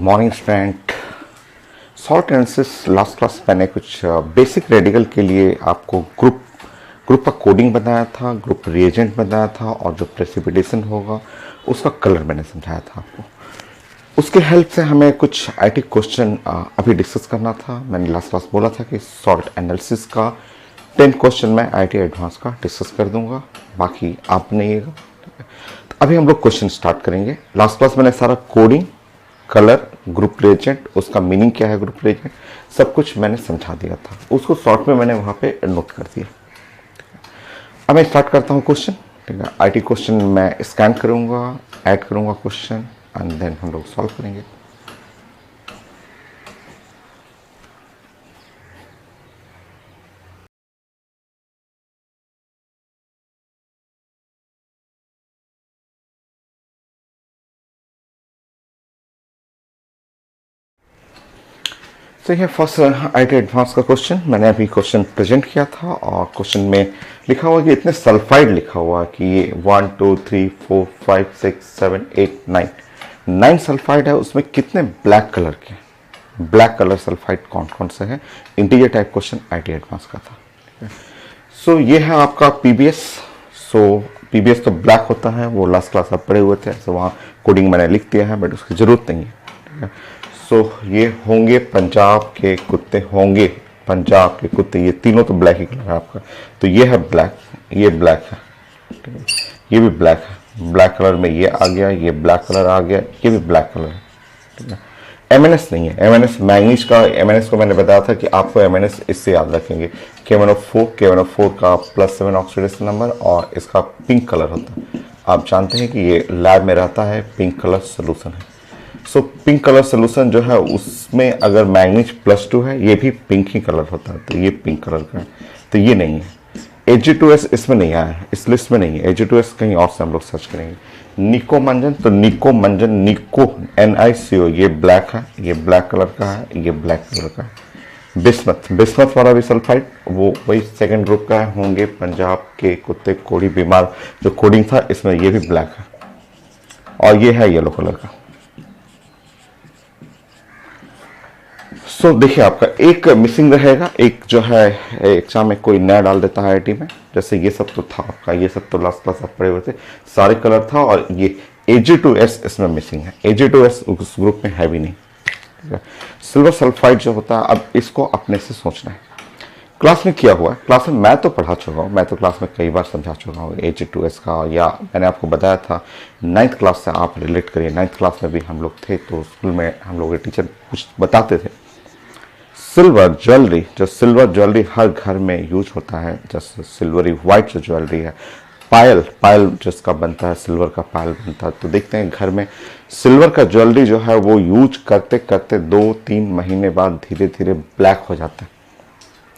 Morning student. Salt analysis last class मैंने कुछ basic radical के लिए आपको ग्रुप का कोडिंग बताया था, ग्रुप रिएजेंट बताया था और जो प्रेसिपिटेशन होगा उसका कलर मैंने समझाया था आपको। उसके हेल्प से हमें कुछ आईटी क्वेश्चन अभी डिस्कस करना था। मैंने लास्ट क्लास बोला था कि सॉल्ट एनालिसिस का 10 क्वेश्चन मैं आईटी एडवांस का डिस्कस कर दूंगा, बाकी आप नहीं। तो अभी हम लोग क्वेश्चन स्टार्ट करेंगे। लास्ट क्लास मैंने सारा कोडिंग, कलर, ग्रुप रिएजेंट, उसका मीनिंग क्या है, ग्रुप रिएजेंट, सब कुछ मैंने समझा दिया था। उसको शॉर्ट में मैंने वहां पे नोट कर दिया। अब मैं स्टार्ट करता हूँ क्वेश्चन। ठीक है, आईटी क्वेश्चन मैं स्कैन करूंगा, ऐड करूंगा क्वेश्चन एंड देन हम लोग सॉल्व करेंगे। तो ये फर्स्ट आईटी एडवांस का क्वेश्चन मैंने अभी क्वेश्चन प्रेजेंट किया था और क्वेश्चन में लिखा हुआ कि इतने सल्फाइड लिखा हुआ कि ये 1 2 3 4 5 6 7 8 9 सल्फाइड है। उसमें कितने ब्लैक कलर के, ब्लैक कलर सल्फाइड कौन कौन से है। Integer type question IT advance का था। सो ये है आपका पीबीएस। सो पीबीएस तो ब्लैक होता है, वो लास्ट क्लास आप पढ़े हुए थे। सो वहाँ कोडिंग मैंने लिख दिया है बट उसकी ज़रूरत नहीं है। सो ये होंगे पंजाब के कुत्ते, होंगे पंजाब के कुत्ते। ये तीनों तो ब्लैक ही कलर है आपका। तो ये है ब्लैक, ये ब्लैक है, ये भी ब्लैक है। ब्लैक कलर में ये आ गया, ये ब्लैक कलर आ गया, ये भी ब्लैक कलर है। ठीक है, एमएनएस नहीं है। एमएनएस मैंगनीज का, एमएनएस को मैंने बताया था कि आपको एमएनएस इससे याद रखेंगे। K1O4 का +7 ऑक्सीडेशन नंबर और इसका पिंक कलर होता है। आप जानते हैं कि ये लैब में रहता है, पिंक कलर सोल्यूशन है। सो पिंक कलर सोल्यूशन जो है उसमें अगर मैंगनीज +2 है, ये भी पिंक ही कलर होता है। तो ये पिंक कलर का है, तो ये नहीं है। Ag2S इसमें नहीं आया है, इस लिस्ट में नहीं है। Ag2S कहीं और से हम लोग सर्च करेंगे। निको मंजन, तो निको मंजन, निको NiCO, ये ब्लैक है, ये ब्लैक कलर का है, ये ब्लैक कलर का है। बिस्मथ, बिस्मथ वाला भी सल्फाइड, वो वही सेकंड ग्रुप का है। होंगे पंजाब के कुत्ते कोड़ी बीमार, जो कोडिंग था इसमें ये भी ब्लैक है और ये है येलो कलर का। सो देखिए आपका एक मिसिंग रहेगा, एक जो है एग्जाम में कोई नया डाल देता है आईटी में। जैसे ये सब तो था आपका, ये सब तो लास्ट क्लास आप पढ़े हुए थे, सारे कलर था। और ये Ag2S इसमें मिसिंग है। Ag2S उस ग्रुप में है भी नहीं। सिल्वर सल्फाइड जो होता है, अब इसको अपने से सोचना है। क्लास में किया हुआ है, क्लास में मैं तो पढ़ा चुका हूँ, मैं तो क्लास में कई बार समझा चुका हूँ Ag2S का। या मैंने आपको बताया था 9th क्लास से आप रिलेट करिए। 9th क्लास में भी हम लोग थे तो स्कूल में हम लोग के टीचर कुछ बताते थे। सिल्वर ज्वेलरी, जो सिल्वर ज्वेलरी हर घर में यूज होता है, जैसे सिल्वरी वाइट जो ज्वेलरी है, पायल, पायल जिसका बनता है, सिल्वर का पायल बनता है। तो देखते हैं घर में सिल्वर का ज्वेलरी जो है वो यूज करते करते 2-3 महीने बाद धीरे धीरे ब्लैक हो जाता है।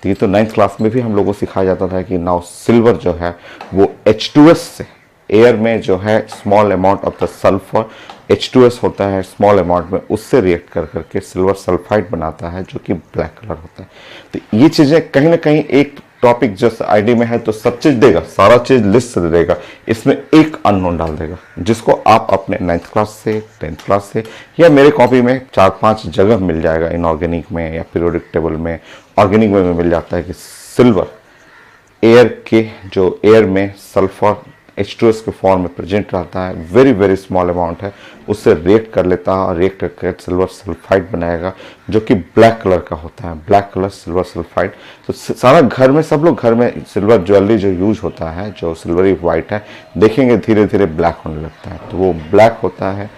तो ये तो 9th क्लास में भी हम लोगों को सिखाया जाता था कि नाउ सिल्वर जो है वो H2S से, एयर में जो है small amount of the sulphur H2S होता है स्मॉल अमाउंट में, उससे रिएक्ट कर करके सिल्वर सल्फाइड बनाता है जो कि ब्लैक कलर होता है। तो ये चीजें कहीं ना कहीं एक टॉपिक जो आईडी में है तो सब चीज देगा, सारा चीज लिस्ट से देगा, इसमें एक अननोन डाल देगा जिसको आप अपने 9th क्लास से, 10th क्लास से या मेरे कॉपी में 4-5 जगह मिल जाएगा। इनऑर्गेनिक में या पीरियोडिक टेबल में, ऑर्गेनिक में मिल जाता है कि सिल्वर एयर के, जो एयर में सल्फर H2S के फॉर्म में प्रेजेंट रहता है, वेरी वेरी स्मॉल अमाउंट है, उससे रिएक्ट कर लेता है और रिएक्ट करके सिल्वर सल्फाइड बनाएगा जो कि ब्लैक कलर का होता है। Black colour silver sulphide. तो सारा घर में, सब लोग घर में सिल्वर ज्वेलरी जो यूज होता है, जो सिल्वरी वाइट है, देखेंगे धीरे धीरे ब्लैक होने लगता है। तो वो ब्लैक होता है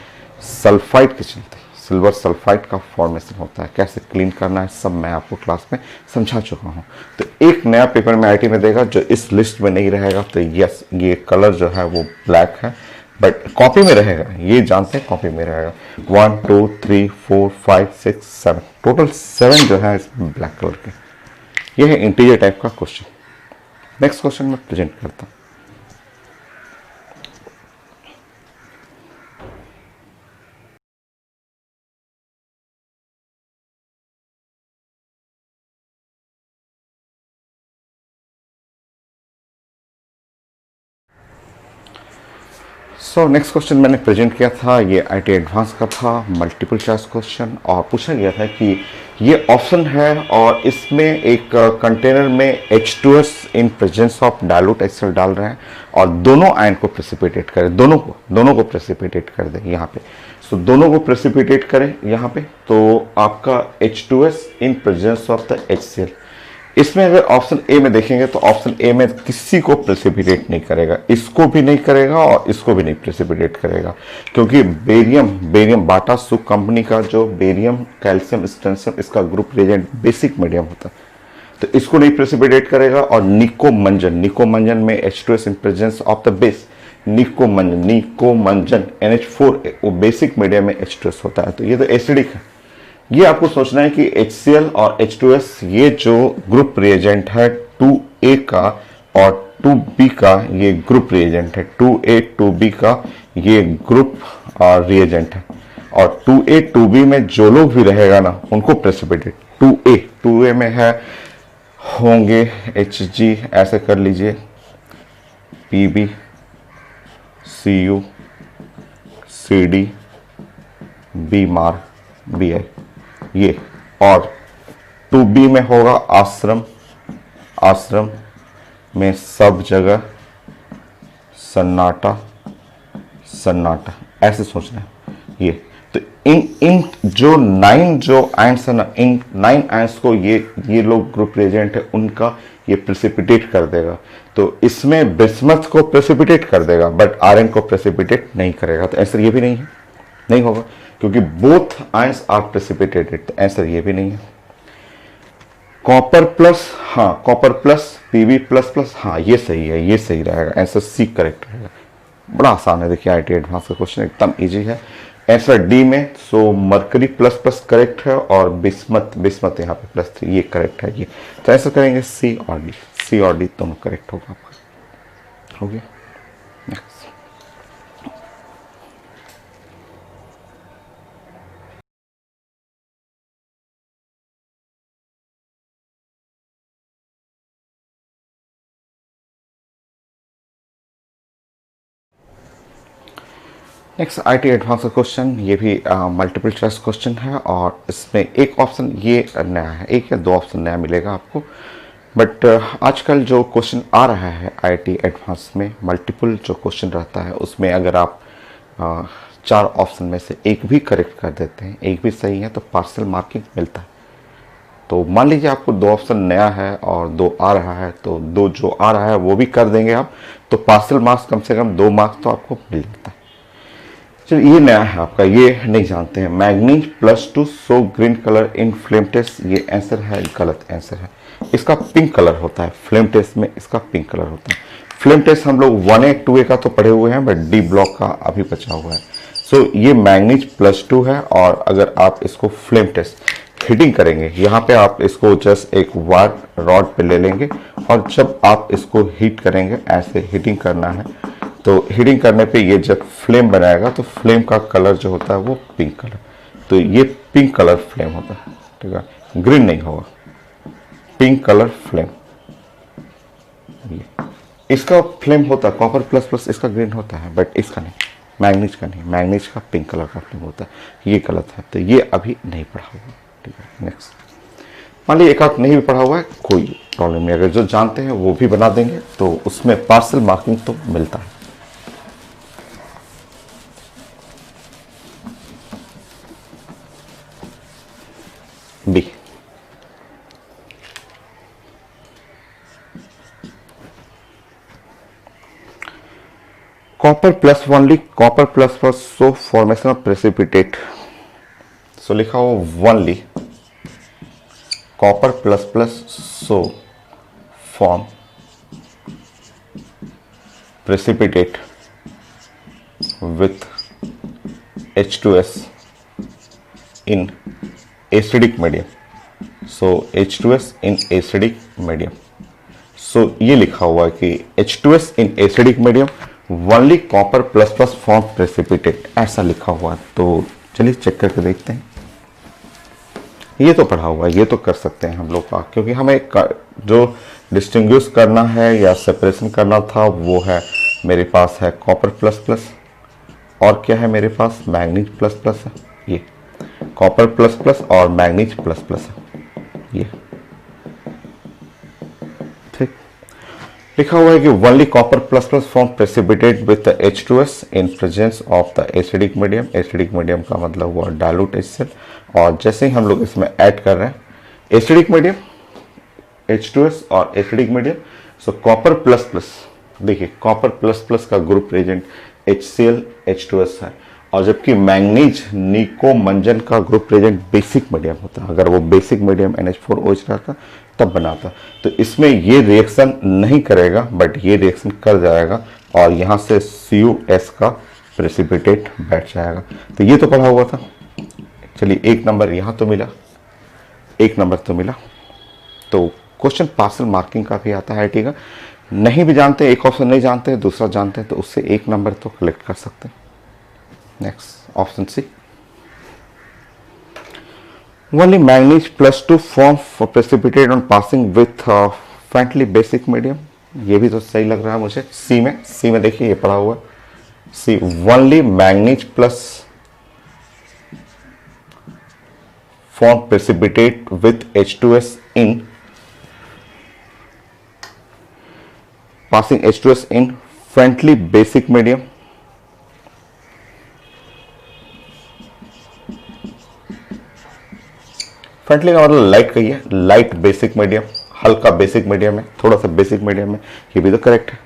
सल्फाइड के चलते, सिल्वर सल्फाइड का फॉर्मेशन होता है। कैसे क्लीन करना है सब मैं आपको क्लास में समझा चुका हूँ। तो एक नया पेपर में आईटी में देगा जो इस लिस्ट में नहीं रहेगा। तो यस, ये कलर जो है वो ब्लैक है बट कॉपी में रहेगा, ये जानते हैं कॉपी में रहेगा। 1 2 3 4 5 6 7, टोटल 7 जो है ब्लैक कलर के। ये है इंटीजर टाइप का क्वेश्चन। नेक्स्ट क्वेश्चन मैं प्रेजेंट करता हूँ। सो नेक्स्ट क्वेश्चन मैंने प्रेजेंट किया था, ये आईटी एडवांस का था, मल्टीपल चॉइस क्वेश्चन, और पूछा गया था कि ये ऑप्शन है और इसमें एक कंटेनर में H2S in presence of dilute HCl डाल रहे हैं और दोनों आयन को प्रेसिपिटेट करें, दोनों को प्रेसिपिटेट कर दें यहाँ पे। सो दोनों को प्रेसिपिटेट करें यहाँ पे, तो आपका H2S in presence of the HCl। इसमें अगर ऑप्शन ए में देखेंगे तो ऑप्शन ए में किसी को प्रेसिपिटेट नहीं करेगा, इसको भी नहीं करेगा और इसको भी नहीं प्रेसिपिटेट करेगा, क्योंकि बेरियम बाटा सुक कंपनी का जो बेरियम कैल्शियम स्ट्रेंशियम इसका ग्रुप रिएजेंट बेसिक मीडियम होता है, तो इसको नहीं प्रेसिपिटेट करेगा। और निकोमंजन में H2S in presence of the base, निकोमंजन NH4 वो बेसिक मीडियम में H2S होता है, तो ये तो एसिडिक है। ये आपको सोचना है कि HCl और H2S ये जो ग्रुप रिएजेंट है 2A का और 2B का, ये ग्रुप रिएजेंट है 2A 2B का, ये ग्रुप रिएजेंट है। और 2A 2B में जो लोग भी रहेगा ना उनको प्रेसिपिटेट, 2A में है होंगे Hg, ऐसे कर लीजिए, Pb Cu Cd B मार Bi ये, और 2B में होगा आश्रम में सब जगह सन्नाटा, ऐसे सोचना है ये। तो इन जो 9 जो आयंस है ना, इन 9 आयंस को ये लोग ग्रुप रिएजेंट है उनका ये प्रेसिपिटेट कर देगा। तो इसमें बिस्मथ को प्रेसिपिटेट कर देगा बट आयरन को प्रेसिपिटेट नहीं करेगा, तो आंसर ये भी नहीं होगा क्योंकि बोथ आयंस आर प्रेसिपिटेटेड, तो आंसर ये भी नहीं है। कॉपर प्लस, हाँ copper plus Pb plus plus, हाँ ये सही है, ये सही रहेगा, आंसर सी करेक्ट रहेगा। बड़ा आसान है, देखिए आईटी एडवांस का क्वेश्चन एकदम इजी है। आंसर डी में सो मरकरी प्लस प्लस करेक्ट है और बिस्मत यहाँ पे +3 ये करेक्ट है ये, तो आंसर करेंगे सी और डी दोनों करेक्ट होगा आपका। हो गया नेक्स्ट। नेक्स्ट आईटी एडवांस का क्वेश्चन, ये भी मल्टीपल चॉइस क्वेश्चन है और इसमें एक ऑप्शन ये नया है, एक या दो ऑप्शन नया मिलेगा आपको, बट आजकल जो क्वेश्चन आ रहा है आईटी एडवांस में मल्टीपल जो क्वेश्चन रहता है उसमें अगर आप 4 ऑप्शन में से एक भी करेक्ट कर देते हैं, एक भी सही है, तो पार्शियल मार्किंग मिलता है। तो मान लीजिए आपको 2 ऑप्शन नया है और 2 आ रहा है, तो 2 जो आ रहा है वो भी कर देंगे आप, तो पार्शियल मार्क्स कम से कम 2 मार्क्स तो आपको मिल जाता है। चलिए ये नया है आपका, ये नहीं जानते हैं। Manganese +2 so green colour in flame test, ये आंसर है, गलत आंसर है। इसका पिंक कलर होता है, फ्लेम टेस्ट में इसका पिंक कलर होता है। फ्लेम टेस्ट हम लोग 1A 2A का तो पढ़े हुए हैं बट डी ब्लॉक का अभी बचा हुआ है। सो ये मैग्नीज +2 है और अगर आप इसको फ्लेम टेस्ट हीटिंग करेंगे, यहाँ पे आप इसको जस्ट एक वायर रॉड पे ले लेंगे और जब आप इसको हीट करेंगे, ऐसे हीटिंग करना है, तो हीटिंग करने पे ये जब फ्लेम बनाएगा तो फ्लेम का कलर जो होता है वो पिंक कलर, तो ये पिंक कलर फ्लेम होता है, ठीक है, ग्रीन नहीं होगा, पिंक कलर फ्लेम। इसका फ्लेम होता है कॉपर ++, इसका ग्रीन होता है बट इसका नहीं, मैग्नीज का नहीं, मैग्नीज का पिंक कलर का फ्लेम होता है, ये गलत है, तो ये अभी नहीं पढ़ा हुआ, ठीक है। नेक्स्ट, मान लीजिए एक आध नहीं भी पढ़ा हुआ है, कोई प्रॉब्लम नहीं, अगर जो जानते हैं वो भी बना देंगे तो उसमें पार्शियल मार्किंग तो मिलता है। B, copper plus only copper plus so formation of precipitate, so लिखा हो only copper plus so form precipitate with H2S in acidic medium, so H2S in acidic medium, so ये लिखा हुआ है कि H2S in acidic medium only copper ++ form precipitate, ऐसा लिखा हुआ है। तो चलिए चेक करके देखते हैं, ये तो पढ़ा हुआ है, ये तो कर सकते हैं हम लोग का, क्योंकि हमें जो डिस्टिंग्विश करना है या सेपरेशन करना था वो है, मेरे पास है कॉपर ++, और क्या है मेरे पास, मैग्नीज प्लस प्लस है, ये कॉपर प्लस प्लस और मैग्नीज प्लस प्लस है, ये ठीक। लिखा हुआ है कि only copper plus plus form precipitate with H2S in presence of the acidic medium. Acidic medium का मतलब हुआ डाइल्यूट HCl, और जैसे ही हम लोग इसमें ऐड कर रहे हैं एसिडिक मीडियम H2S और एसिडिक मीडियम, सो कॉपर प्लस प्लस, देखिए कॉपर प्लस प्लस का ग्रुप रिएजेंट HCl H2S है, और जबकि मैंगनीज निकोमंजन का ग्रुप रिएजेंट बेसिक मीडियम होता है। अगर वो बेसिक मीडियम NH4OH रहता तब बनाता, तो इसमें ये रिएक्शन नहीं करेगा, बट ये रिएक्शन कर जाएगा और यहाँ से CuS का प्रेसिपिटेट बैठ जाएगा। तो ये तो पढ़ा हुआ था। चलिए एक नंबर यहाँ तो मिला, एक नंबर तो मिला। तो क्वेश्चन पार्शियल मार्किंग का भी आता है, ठीक है। नहीं भी जानते, एक ऑप्शन नहीं जानते, दूसरा जानते हैं, तो उससे एक नंबर तो कलेक्ट कर सकते हैं। Next option C, only manganese +2 form for precipitate on passing with friendly basic medium। ये भी तो सही लग रहा है मुझे। सी में देखिए ये पढ़ा हुआ है, सी only manganese plus form precipitate with H2S in passing H2S in friendly basic medium। Friendly का मतलब लाइट कहिए, लाइट बेसिक मीडियम, हल्का बेसिक मीडियम है, थोड़ा सा बेसिक मीडियम है, ये भी तो करेक्ट है।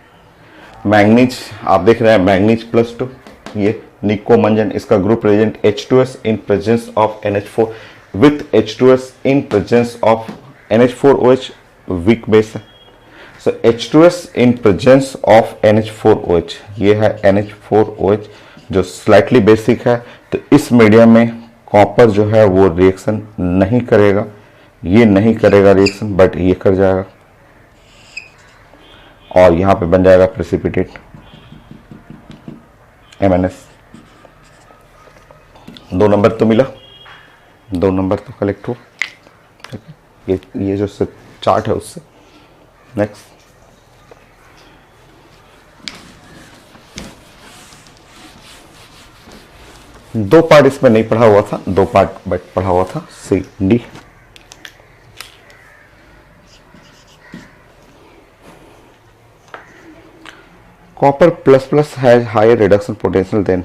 मैंगनीज आप देख रहे हैं, मैंगनीज +2, ये निकोमंजन, इसका group reagent H2S in presence of NH4 with H2S in presence of NH4OH, weak base है। सो H2S in presence of NH4OH, ये है NH4OH जो स्लाइटली बेसिक है। तो इस मीडियम में कॉपर जो है वो रिएक्शन नहीं करेगा, ये नहीं करेगा रिएक्शन, बट ये कर जाएगा और यहां पे बन जाएगा प्रेसिपिटेट MnS। 2 नंबर तो मिला, 2 नंबर तो कलेक्ट हुआ, ठीक है। ये जो चार्ट है उससे। नेक्स्ट, दो पार्ट इसमें नहीं पढ़ा हुआ था, 2 पार्ट बट पढ़ा हुआ था, C D. Copper plus plus has higher reduction potential than,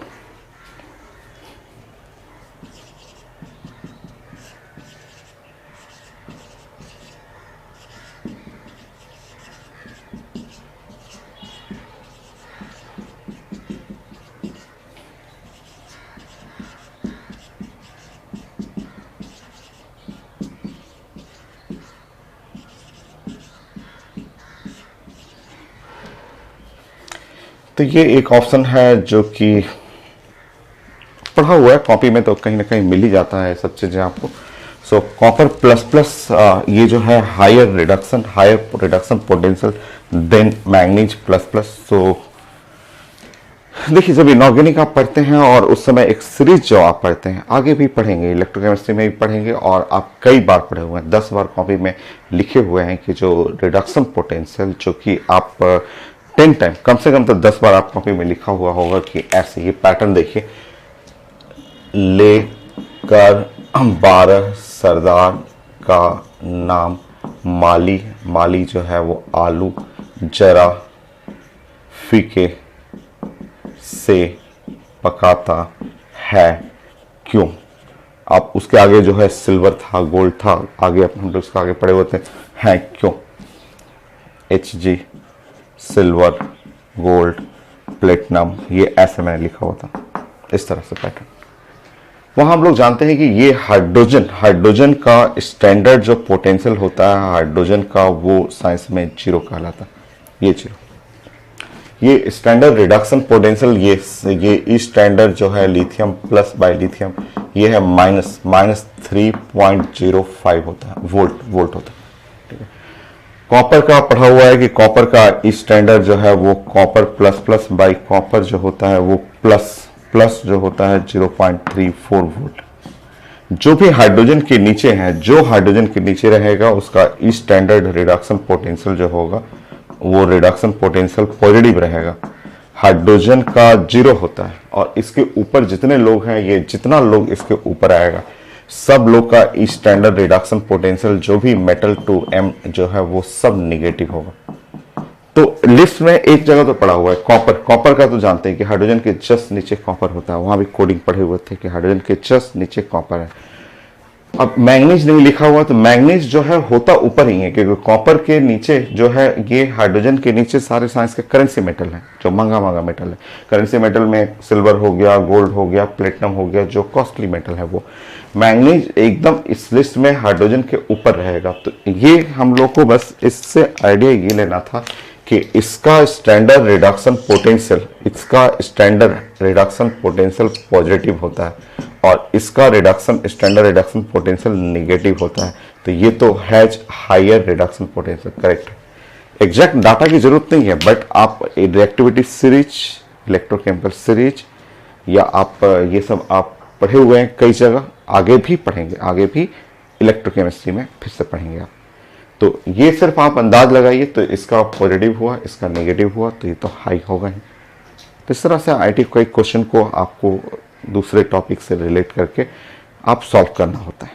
तो ये एक ऑप्शन है जो कि पढ़ा हुआ है कॉपी में, तो कहीं ना कहीं मिल ही जाता है सब चीजें आपको। सो कॉपर प्लस प्लस ये जो है higher reduction potential than manganese plus plus. So देखिए, जब इनऑर्गेनिक आप पढ़ते हैं और उस समय एक सीरीज जो आप पढ़ते हैं, आगे भी पढ़ेंगे, इलेक्ट्रोकेमिस्ट्री में भी पढ़ेंगे, और आप कई बार पढ़े हुए हैं, 10 बार कॉपी में लिखे हुए हैं कि जो रिडक्शन पोटेंशियल जो कि आप 10 टाइम कम से कम तो 10 बार आप कॉपी में लिखा हुआ होगा कि ऐसे, ये पैटर्न देखिए, लेकर 12 सरदार का नाम माली, माली जो है वो आलू, जरा फीके से पकाता है क्यों। आप उसके आगे जो है सिल्वर था, गोल्ड था, आगे हम लोग उसका आगे पड़े होते हैं क्यों, HG सिल्वर, गोल्ड, प्लेटिनम, ये ऐसे मैंने लिखा हुआ था, इस तरह से पैटर्न। वहां हम लोग जानते हैं कि ये हाइड्रोजन का स्टैंडर्ड जो पोटेंशियल होता है हाइड्रोजन का, वो साइंस में 0 कहलाता है। ये 0, ये स्टैंडर्ड रिडक्शन पोटेंशियल, ये स्टैंडर्ड जो है लिथियम प्लस बाय लिथियम, ये है -3.05 होता है, वोल्ट होता है, ठीक है। कॉपर का पढ़ा हुआ है कि कॉपर का स्टैंडर्ड जो है वो copper plus plus by copper जो होता है वो प्लस जो होता है 0.34 वोल्ट। जो भी हाइड्रोजन के नीचे है, जो हाइड्रोजन के नीचे रहेगा उसका स्टैंडर्ड रिडक्शन पोटेंशियल जो होगा वो रिडक्शन पोटेंशियल पॉजिटिव रहेगा। हाइड्रोजन का जीरो होता है और इसके ऊपर जितने लोग हैं, ये जितना लोग इसके ऊपर आएगा सब लोग का स्टैंडर्ड रिडक्शन पोटेंशियल जो भी मेटल टू एम जो है वो सब निगेटिव होगा। तो लिस्ट में एक जगह तो पड़ा हुआ है कॉपर। कॉपर का तो जानते हैं कि हाइड्रोजन के जस्ट नीचे कॉपर होता है, वहां भी कोडिंग पढ़े हुए थे कि हाइड्रोजन के जस्ट नीचे कॉपर है। अब मैंगनीज नहीं लिखा हुआ, तो मैंगनीज जो है होता ऊपर ही है, क्योंकि कॉपर के नीचे जो है ये हाइड्रोजन के नीचे सारे साइंस के करेंसी मेटल है, जो महंगा महंगा मेटल है। करेंसी मेटल में सिल्वर हो गया, गोल्ड हो गया, प्लेटिनम हो गया, जो कॉस्टली मेटल है वो। मैंगनीज एकदम इस लिस्ट में हाइड्रोजन के ऊपर रहेगा। तो ये हम लोग को बस इससे आइडिया ये लेना था कि इसका स्टैंडर्ड रिडक्शन पोटेंशियल पॉजिटिव होता है और इसका स्टैंडर्ड रिडक्शन पोटेंशियल नेगेटिव होता है। तो ये तो has higher reduction potential, correct. Exact data की जरूरत नहीं है, बट आप रिएक्टिविटी सीरीज, इलेक्ट्रोकेमिकल सीरीज या आप ये सब आप पढ़े हुए हैं कई जगह, आगे भी पढ़ेंगे, आगे भी इलेक्ट्रोकेमिस्ट्री में फिर से पढ़ेंगे आप। तो ये सिर्फ आप अंदाज लगाइए, तो इसका पॉजिटिव हुआ, इसका नेगेटिव हुआ, तो ये तो हाई होगा ही। तो इस तरह से आईटी कोई क्वेश्चन को आपको दूसरे टॉपिक से रिलेट करके आप सॉल्व करना होता है।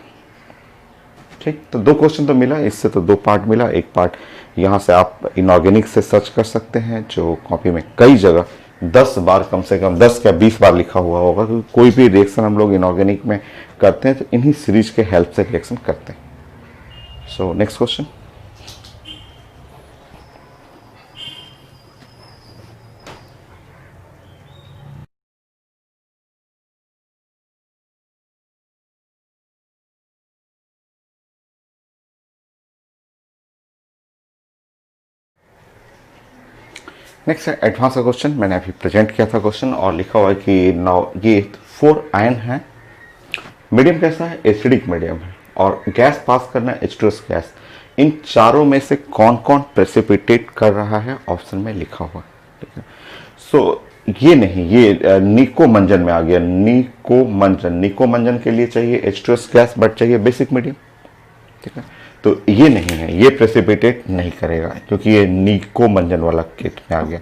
ठीक, तो 2 क्वेश्चन तो मिला, इससे तो 2 पार्ट मिला। एक पार्ट यहाँ से आप इनऑर्गेनिक से सर्च कर सकते हैं, जो कॉपी में कई जगह 10 बार, कम से कम 10 या 20 बार लिखा हुआ होगा, क्योंकि कोई भी रिएक्शन हम लोग इनऑर्गेनिक में करते हैं तो इन्हीं सीरीज के हेल्प से रिएक्शन करते हैं। So next question. नेक्स्ट है एडवांस का क्वेश्चन। मैंने अभी प्रेजेंट किया था क्वेश्चन और लिखा हुआ है कि नाउ ये 4 आयन है। मीडियम कैसा है? एसिडिक मीडियम है और गैस पास करना है H2S गैस। इन चारों में से कौन कौन प्रेसिपिटेट कर रहा है? ऑप्शन में लिखा हुआ है। ठीक है, सो ये नहीं, ये निकोमंजन में आ गया। निकोमंजन के लिए चाहिए H2S गैस, बट चाहिए बेसिक मीडियम। ठीक है, तो ये नहीं है, ये प्रेसिपिटेट नहीं करेगा, क्योंकि ये निकोमंजन वाला किट में आ गया।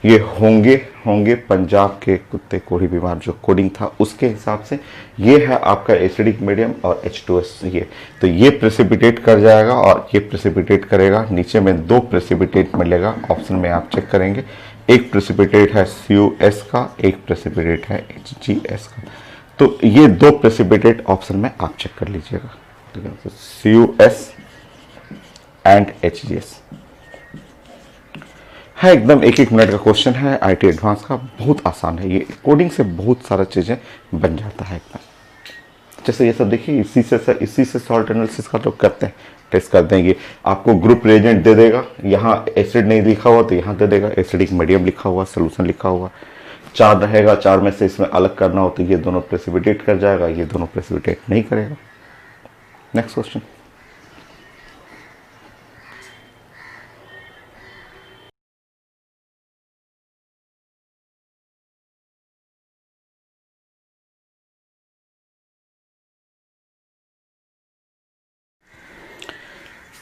ये होंगे पंजाब के कुत्ते कोढ़ी बीमार, जो कोडिंग था उसके हिसाब से ये है आपका एसिडिक मीडियम और H2S। ये तो ये प्रेसिपिटेट कर जाएगा और ये प्रेसिपिटेट करेगा। नीचे में 2 प्रेसिपिटेट मिलेगा, ऑप्शन में आप चेक करेंगे। एक प्रेसिपिटेट है CuS का, एक प्रेसिपिटेट है HgS का। तो ये 2 प्रेसिपिटेट ऑप्शन में आप चेक कर लीजिएगा। ठीक है, तो CuS एंड HgS है। एकदम 1-1 मिनट का क्वेश्चन है, आईटी एडवांस का, बहुत आसान है। ये कोडिंग से बहुत सारा चीजें बन जाता है एकदम। जैसे ये सब देखिए, इसी से सॉल्ट एनालिसिस का लोग करते हैं, टेस्ट कर देंगे। आपको ग्रुप रिएजेंट दे देगा, यहाँ एसिड नहीं लिखा हुआ तो यहाँ दे देगा एसिडिक मीडियम लिखा हुआ, सोल्यूशन लिखा हुआ। 4 रहेगा, 4 में से इसमें अलग करना हो तो ये दोनों प्रेसिपिटेट कर जाएगा, ये दोनों प्रेसिपिटेट नहीं करेगा। Next question.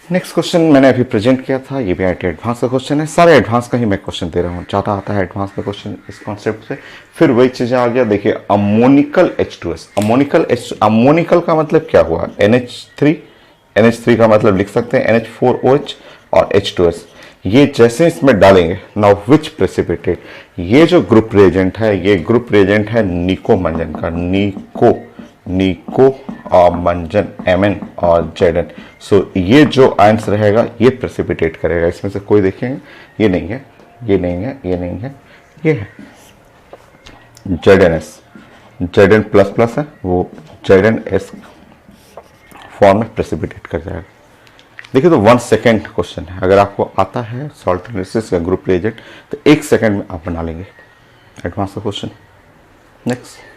नेक्स्ट क्वेश्चन मैंने अभी प्रेजेंट किया था, ये भी आईटी एडवांस का क्वेश्चन है। सारे एडवांस का ही मैं क्वेश्चन दे रहा हूँ, ज़्यादा आता है एडवांस का क्वेश्चन इस कॉन्सेप्ट से। फिर वही चीज़ें आ गया, देखिए अमोनिकल H2S। अमोनिकल का मतलब क्या हुआ? NH3 का मतलब लिख सकते हैं NH4OH और H2S। ये जैसे इसमें डालेंगे, नाउ विच प्रेसिपिटेट, ये जो ग्रुप रिएजेंट है, ये ग्रुप रिएजेंट है निकोमंजन का, निकोमंजन Mn और Zn। सो ये जो आयंस रहेगा ये प्रेसिपिटेट करेगा। इसमें से कोई देखेंगे, ये नहीं है, ये नहीं है, ये नहीं है, ये है ZnS, Zn प्लस प्लस है, वो ZnS फॉर्म में प्रेसिपिटेट कर जाएगा। देखिए, तो 1 सेकेंड क्वेश्चन है। अगर आपको आता है सॉल्ट एनालिसिस या ग्रुप रिएजेंट तो 1 सेकेंड में आप बना लेंगे एडवांस का क्वेश्चन। नेक्स्ट।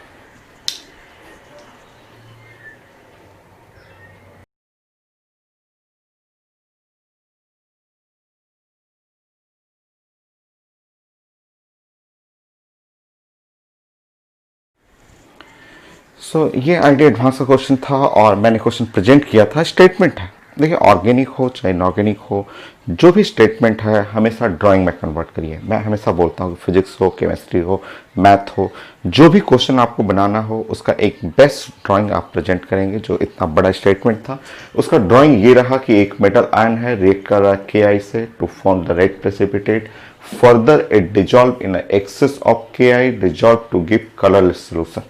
सो ये आईटी एडवांस का क्वेश्चन था और मैंने क्वेश्चन प्रेजेंट किया था, स्टेटमेंट है। देखिए ऑर्गेनिक हो चाहे इनऑर्गेनिक हो, जो भी स्टेटमेंट है हमेशा ड्राइंग में कन्वर्ट करिए। मैं हमेशा बोलता हूँ फिजिक्स हो, केमिस्ट्री हो, मैथ हो, जो भी क्वेश्चन आपको बनाना हो उसका एक बेस्ट ड्राइंग आप प्रेजेंट करेंगे। जो इतना बड़ा स्टेटमेंट था उसका ड्राइंग ये रहा कि एक मेटल आयन है, रिएक्ट कर रहा है Ki से to form the red precipitate, further it dissolve in excess of Ki dissolve to give colourless solution.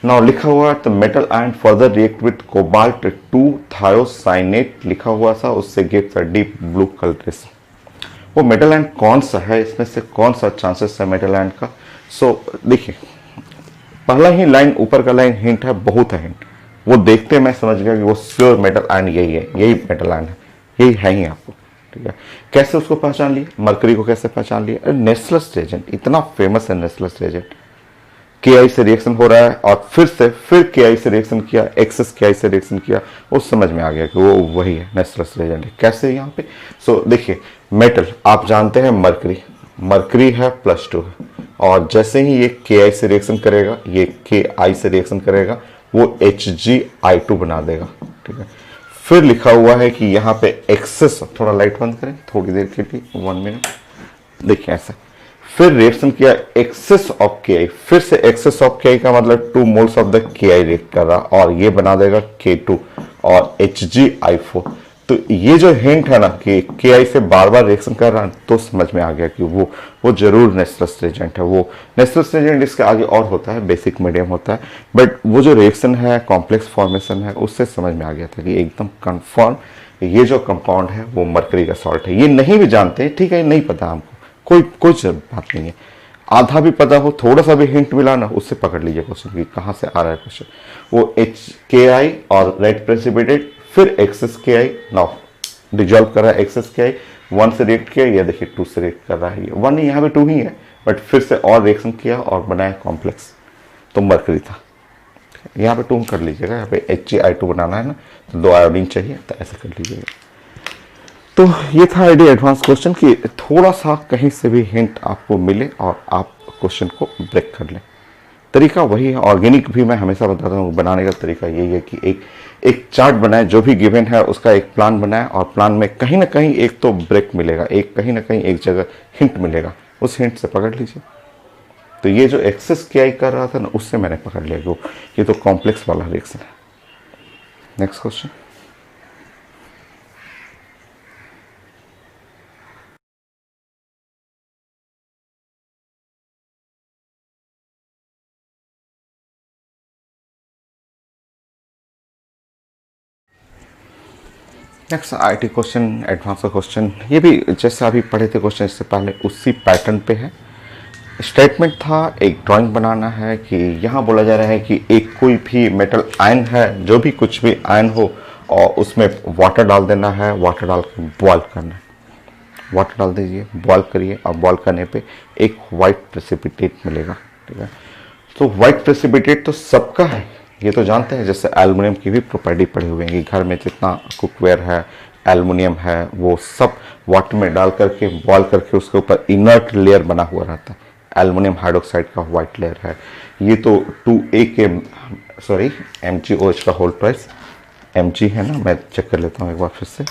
Now लिखा हुआ the metal ion further react with cobalt 2 thiocyanate लिखा हुआ था, उससे gives a deep blue colour. वो metal ion कौन सा है, इसमें से कौन सा चांसेस है मेटल आयन का? सो देखिए पहला ही लाइन ऊपर का लाइन हिंट है, बहुत है हिंट, वो देखते मैं समझ गया कि वो श्योर मेटल आयन यही है, यही मेटल आयन है, यही है ही आपको। ठीक है, कैसे उसको पहचान लिए, मरकरी को कैसे पहचान लिए? नेस्लस रेजेंट, इतना फेमस है नेस्लस रेजेंट। Ki से रिएक्शन हो रहा है और फिर Ki से रिएक्शन किया, एक्सेस Ki से रिएक्शन किया, वो समझ में आ गया कि वो वही है, नेस्लस रेजेंट है। कैसे यहाँ पे? सो देखिए मेटल आप जानते हैं मरकरी, मरकरी है +2 है, और जैसे ही ये Ki से रिएक्शन करेगा, ये Ki से रिएक्शन करेगा, वो HgI2 बना देगा। ठीक है, फिर लिखा हुआ है कि यहाँ पे एक्सेस, थोड़ा लाइट बंद करें थोड़ी देर के लिए, 1 मिनट, देखिए ऐसा, फिर रिएक्शन किया एक्सेस ऑफ Ki, फिर से एक्सेस ऑफ Ki का मतलब 2 moles of the Ki react कर रहा, और ये बना देगा K2 और HgI4। तो ये जो हिंट है ना कि Ki से बार बार रिएक्शन कर रहा है, तो समझ में आ गया कि वो जरूर नेस्लस रेजेंट है। वो नेस्लस रेजेंट इसके आगे और होता है, बेसिक मीडियम होता है, बट वो जो रिएक्शन है, कॉम्प्लेक्स फॉर्मेशन है, उससे समझ में आ गया था कि एकदम कंफर्म ये जो कंपाउंड है वो मरकरी का सॉल्ट है। ये नहीं भी जानते, ठीक है, नहीं पता हमको, कोई बात नहीं है, आधा भी पता हो, थोड़ा सा भी हिंट मिला ना, उससे पकड़ लीजिए क्वेश्चन कि कहाँ से आ रहा है क्वेश्चन। वो Ki और रेड प्रेसिपिटेट, फिर एक्सेस Ki, नाउ डिजॉल्व कर रहा है एक्सेस Ki, 1 से रिएक्ट किया, ये देखिए 2 से रिएक्ट कर रहा है, ये 1 नहीं, यहाँ पे 2 ही है, बट फिर से और रिएक्शन किया और बनाया कॉम्प्लेक्स, तो मरकरी था। यहाँ पे 2 कर लीजिएगा, यहाँ पे HgI2 बनाना है ना, तो 2 आयोडीन चाहिए, तो ऐसे कर लीजिएगा। तो ये था आईडी एडवांस क्वेश्चन कि थोड़ा सा कहीं से भी हिंट आपको मिले और आप क्वेश्चन को ब्रेक कर लें। तरीका वही है, ऑर्गेनिक भी मैं हमेशा बताता हूँ, बनाने का तरीका यही है कि एक चार्ट बनाए, जो भी गिवन है उसका एक प्लान बनाए, और प्लान में कहीं ना कहीं एक तो ब्रेक मिलेगा, एक कहीं ना कहीं एक जगह हिंट मिलेगा, उस हिंट से पकड़ लीजिए। तो ये जो एक्सेस Ki कर रहा था ना, उससे मैंने पकड़ लिया कि ये तो कॉम्प्लेक्स वाला रिएक्शन है। Next question. Next IT question, advance का क्वेश्चन, ये भी जैसे अभी पढ़े थे क्वेश्चन इससे पहले, उसी पैटर्न पे है। स्टेटमेंट था, एक ड्राइंग बनाना है कि यहाँ बोला जा रहा है कि एक कोई भी मेटल आयन है, जो भी कुछ भी आयन हो, और उसमें वाटर डाल देना है, वाटर डाल के बॉयल करना है। वाटर डाल दीजिए, बॉयल करिए, और बॉयल करने पे एक वाइट प्रेसिपिटेट मिलेगा। ठीक है, तो वाइट प्रेसिपिटेट तो सबका है, ये तो जानते हैं, जैसे एल्युमिनियम की भी प्रॉपर्टी पढ़े हुए हैं कि घर में जितना कुकवेयर है, एल्युमिनियम है, वो सब वाटर में डाल करके बॉयल करके उसके ऊपर इनर्ट लेयर बना हुआ रहता है, एल्युमिनियम हाइड्रोक्साइड का वाइट लेयर है। ये तो 2A के MgOH का होल प्राइस Mg है ना, मैं चेक कर लेता हूँ एक बार फिर से,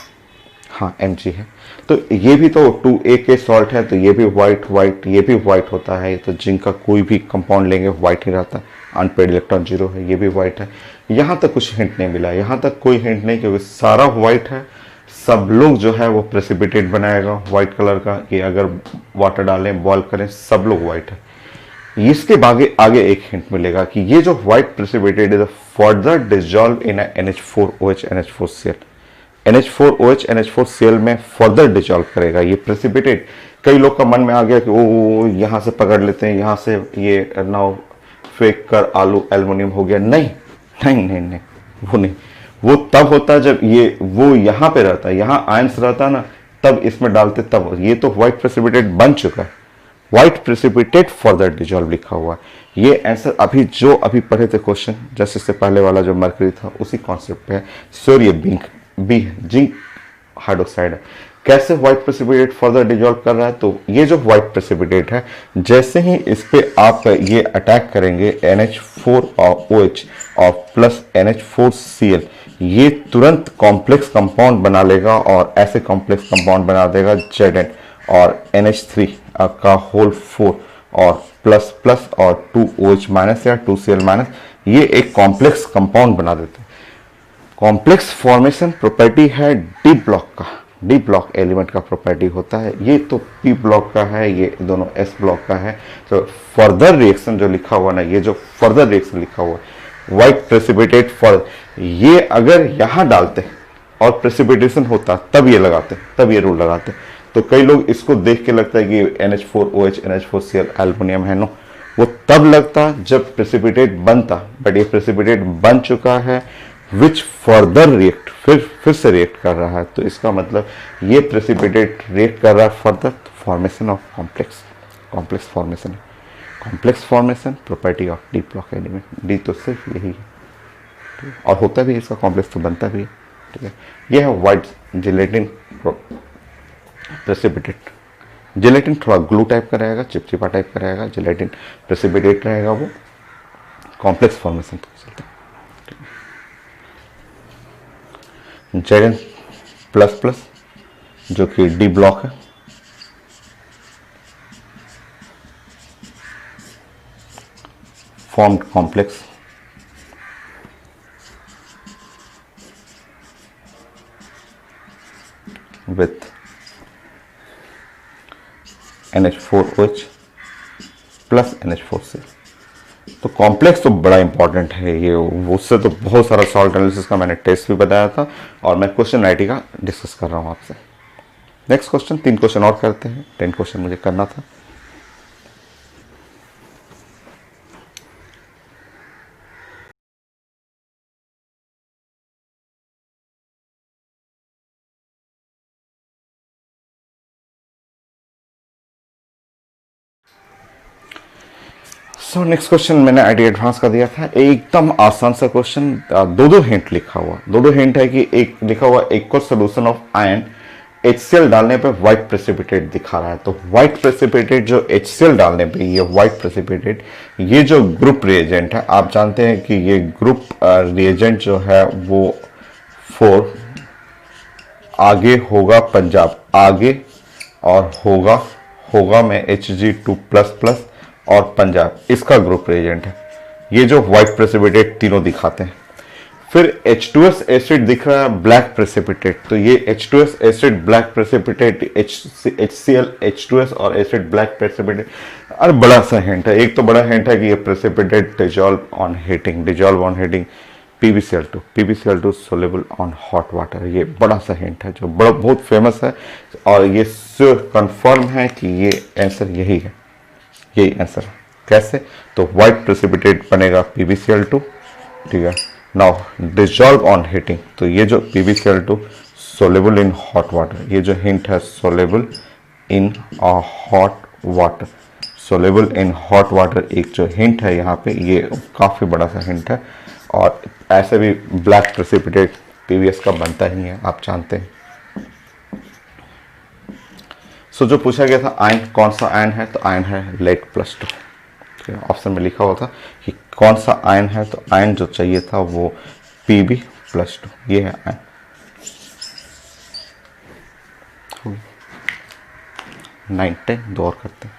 हाँ Mg है। तो ये भी तो 2A के सॉल्ट है, तो ये भी वाइट, ये भी वाइट होता है। तो जिंक का कोई भी कंपाउंड लेंगे वाइट ही रहता है, अनपेड इलेक्ट्रॉन 0 है, ये भी वाइट है। यहाँ तक कुछ हिंट नहीं मिला, यहाँ तक कोई हिंट नहीं, क्योंकि सारा वाइट है। सब लोग जो है वो प्रेसिपिटेट बनाएगा वाइट कलर का, कि अगर वाटर डालें बॉयल करें, सब लोग वाइट है। इसके आगे एक हिंट मिलेगा कि ये जो white precipitate is further dissolve in NH4OH NH4Cl, NH4OH NH4Cl में फर्दर डिसॉल्व करेगा ये प्रेसिपिटेट। कई लोग का मन में आ गया कि ओ यहाँ से पकड़ लेते हैं, यहाँ से ये नाउ फेंक कर आलू एल्युमिनियम हो गया। नहीं नहीं नहीं नहीं, वो नहीं, वो तब होता है जब ये वो यहाँ पे रहता है, यहाँ आयंस रहता ना, तब इसमें डालते तब। ये तो व्हाइट प्रेसिपिटेट बन चुका है, व्हाइट प्रेसिपिटेट फर्दर डिसॉल्व लिखा हुआ है। ये आंसर अभी पढ़े थे क्वेश्चन, जैसे से पहले वाला जो मरकरी था उसी कॉन्सेप्ट पे है। सॉरी ये बी है, जिंक हाइड्रोक्साइड है। कैसे व्हाइट प्रेसिपिटेट फर्दर डिसॉल्व कर रहा है? तो ये जो व्हाइट प्रेसिपिटेट है, जैसे ही इस पे आप ये अटैक करेंगे NH4OH और प्लस NH4Cl, ये तुरंत कॉम्प्लेक्स कंपाउंड बना लेगा और ऐसे कॉम्प्लेक्स कंपाउंड बना देगा Zn और NH3 का होल 4 और प्लस प्लस और 2OH माइनस या 2Cl माइनस, ये एक कॉम्प्लेक्स कंपाउंड बना देते हैं। कॉम्प्लेक्स फॉर्मेशन प्रॉपर्टी है डी ब्लॉक का, डी ब्लॉक एलिमेंट का प्रॉपर्टी होता है। ये तो पी ब्लॉक का है, ये दोनों एस ब्लॉक का है। तो फर्दर रिएक्शन जो लिखा हुआ ना, ये जो फर्दर रिएक्शन लिखा हुआ व्हाइट प्रेसिपिटेट फॉर, ये अगर यहां डालते और प्रेसिपिटेशन होता तब ये लगाते, तब ये रूल लगाते। तो कई लोग इसको देख के लगता है कि NH4OH NH4Cl एल्युमिनियम है, नो, वो तब लगता जब प्रेसिपिटेट बनता, बट ये प्रेसिपिटेट बन चुका है विच फर्दर रिएक्ट, फिर से रिएक्ट कर रहा है। तो इसका मतलब ये प्रेसिपिटेट रिएक्ट कर रहा है further, formation of complex formation है। Complex formation property of D block element, D तो सिर्फ यही है और होता भी है इसका कॉम्प्लेक्स, तो बनता भी है, ठीक है। यह है व्हाइट जिलेटिन प्रेसिपिटेट। जिलेटिन थोड़ा ग्लू टाइप का रहेगा, चिपचिपा टाइप का रहेगा, जिलेटिन प्रेसिपिटेट रहेगा, वो कॉम्प्लेक्स फॉर्मेशन तो चलता है। Zn प्लस प्लस जो कि डी ब्लॉक है, formed complex with NH4OH plus NH4Cl। तो कॉम्प्लेक्स तो बड़ा इंपॉर्टेंट है ये, उससे तो बहुत सारा सॉल्ट एनालिसिस का मैंने टेस्ट भी बताया था और मैं क्वेश्चन राइटिंग का डिस्कस कर रहा हूँ आपसे। नेक्स्ट क्वेश्चन, 3 क्वेश्चन और करते हैं, 10 क्वेश्चन मुझे करना था। सो नेक्स्ट क्वेश्चन मैंने आईडी एडवांस का दिया था, एकदम आसान सा क्वेश्चन, दो हिंट लिखा हुआ, दो हिंट है कि एक लिखा हुआ equal solution of ion HCl डालने पे व्हाइट प्रेसिपिटेट दिखा रहा है। तो व्हाइट प्रेसिपिटेट जो HCl डालने पे, ये व्हाइट प्रेसिपिटेट, ये जो ग्रुप रिएजेंट है, आप जानते हैं कि ये ग्रुप रिएजेंट जो है वो 4 आगे होगा पंजाब, आगे और होगा में Hg2++ और पंजाब, इसका ग्रुप रिएजेंट है। ये जो व्हाइट प्रेसिपिटेट तीनों दिखाते हैं। फिर H2S एसिड दिख रहा है ब्लैक प्रेसिपिटेट, तो ये H2S acid black precipitate, HCl H2S और एसिड ब्लैक प्रेसिपिटेट। और बड़ा सा हिंट है, एक तो बड़ा हिंट है कि ये precipitate dissolve on heating PbCl2 soluble on hot water, ये बड़ा सा हिंट है जो बहुत फेमस है और ये कंफर्म है कि ये आंसर यही है, यही आंसर है। कैसे? तो व्हाइट प्रेसिपिटेट बनेगा PbCl2, ठीक है। नाउ डिजॉल्व ऑन हीटिंग, तो ये जो PbCl2 soluble in hot water, ये जो हिंट है soluble in hot water, soluble in hot water, एक जो हिंट है यहाँ पे, ये काफी बड़ा सा हिंट है। और ऐसे भी ब्लैक प्रेसिपिटेट PbS का बनता ही है, आप जानते हैं। सो जो पूछा गया था आयन, कौन सा आयन है, तो आयन है Lead+2। ऑप्शन में लिखा हुआ था कि कौन सा आयन है, तो आयन जो चाहिए था वो Pb+2, ये है आयन। 9, 10 दो और करते हैं।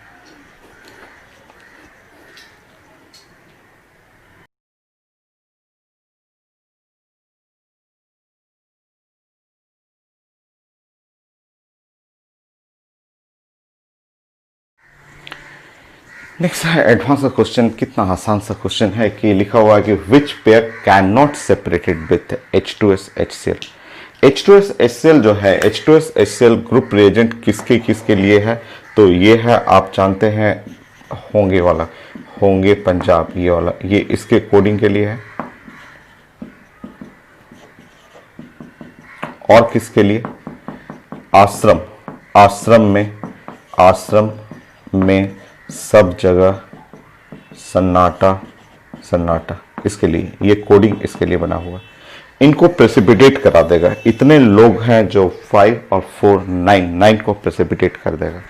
नेक्स्ट है एडवांस का क्वेश्चन, कितना आसान सा क्वेश्चन है कि लिखा हुआ है कि विच pair can not separated with H2S HCl। H2S HCl जो है, H2S HCl ग्रुप रिएजेंट किसके लिए है, तो ये है, आप जानते हैं होंगे वाला, होंगे पंजाब, ये वाला, ये इसके कोडिंग के लिए है। और किसके लिए? आश्रम में सब जगह सन्नाटा, इसके लिए ये कोडिंग इसके लिए बना हुआ है। इनको प्रेसिपिटेट करा देगा, इतने लोग हैं जो 5 और 4 9 को प्रेसिपिटेट कर देगा।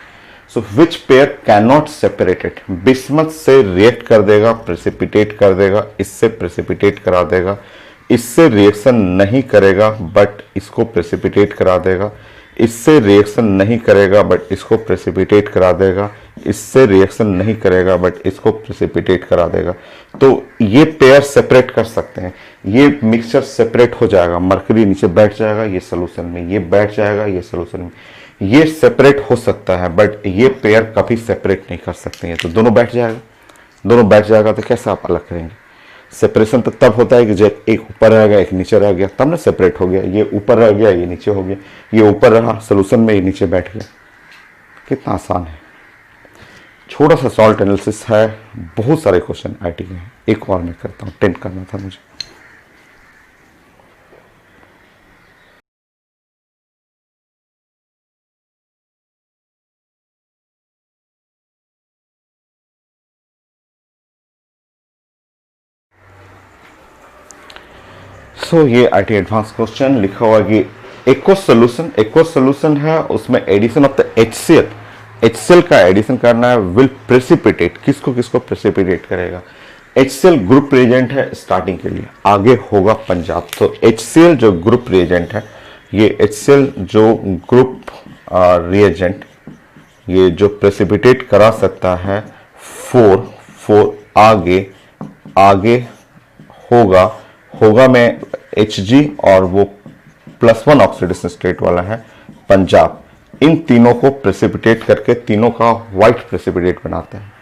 So which pair can not separated, bismuth से रिएक्ट कर देगा, प्रेसिपिटेट कर देगा, इससे प्रेसिपिटेट करा देगा इससे रिएक्शन नहीं करेगा बट इसको प्रेसिपिटेट करा देगा, इससे रिएक्शन नहीं करेगा बट इसको प्रेसिपिटेट करा देगा, इससे रिएक्शन नहीं करेगा बट इसको प्रेसिपिटेट करा देगा। तो ये पेयर सेपरेट कर सकते हैं, ये मिक्सचर सेपरेट हो जाएगा, मरकरी नीचे बैठ जाएगा ये सोल्यूशन में, ये बैठ जाएगा ये सोल्यूशन में, ये सेपरेट हो सकता है बट ये पेयर कभी सेपरेट नहीं कर सकते हैं। तो दोनों बैठ जाएगा, दोनों बैठ जाएगा तो कैसे आप अलग करेंगे? सेपरेशन तो तब होता है कि जब एक ऊपर रह गया एक नीचे रह गया, तब ना सेपरेट हो गया, ये ऊपर रह गया ये नीचे हो गया, ये ऊपर रहा सोल्यूशन में, ये नीचे बैठ गया। कितना आसान है, छोटा सा सॉल्ट एनालिसिस है, बहुत सारे क्वेश्चन आईटी के हैं। एक और मैं करता हूँ, 10 करना था मुझे। सो ये आईटी एडवांस क्वेश्चन लिखा हुआ कि एक्वस सोल्यूशन है, उसमें एडिशन ऑफ द HCl का एडिशन करना है, विल प्रेसिपिटेट, किसको किसको प्रेसिपिटेट करेगा? HCl ग्रुप रिएजेंट है स्टार्टिंग के लिए, आगे होगा पंजाब। तो HCl जो ग्रुप रिएजेंट है, ये HCl जो ग्रुप रिएजेंट ये जो प्रेसिपिटेट करा सकता है 4 आगे होगा में Hg और वो +1 ऑक्सीडेशन स्टेट वाला है पंजाब। इन तीनों को प्रेसिपिटेट करके तीनों का व्हाइट प्रेसिपिटेट बनाते हैं।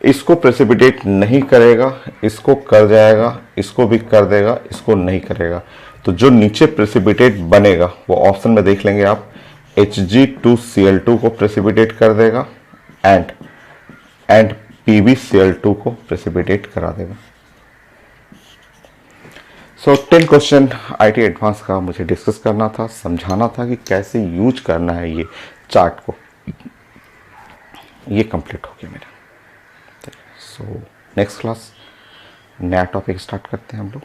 इसको प्रेसिपिटेट नहीं करेगा, इसको कर जाएगा, इसको भी कर देगा, इसको नहीं करेगा। तो जो नीचे प्रेसिपिटेट बनेगा वो ऑप्शन में देख लेंगे आप, Hg2Cl2 को प्रेसिपिटेट कर देगा एंड PbCl2 को प्रेसिपिटेट करा देगा। सो 10 क्वेश्चन आईटी एडवांस का मुझे डिस्कस करना था, समझाना था कि कैसे यूज करना है ये चार्ट को। ये कंप्लीट हो गया मेरा। सो नेक्स्ट क्लास नया टॉपिक स्टार्ट करते हैं हम लोग।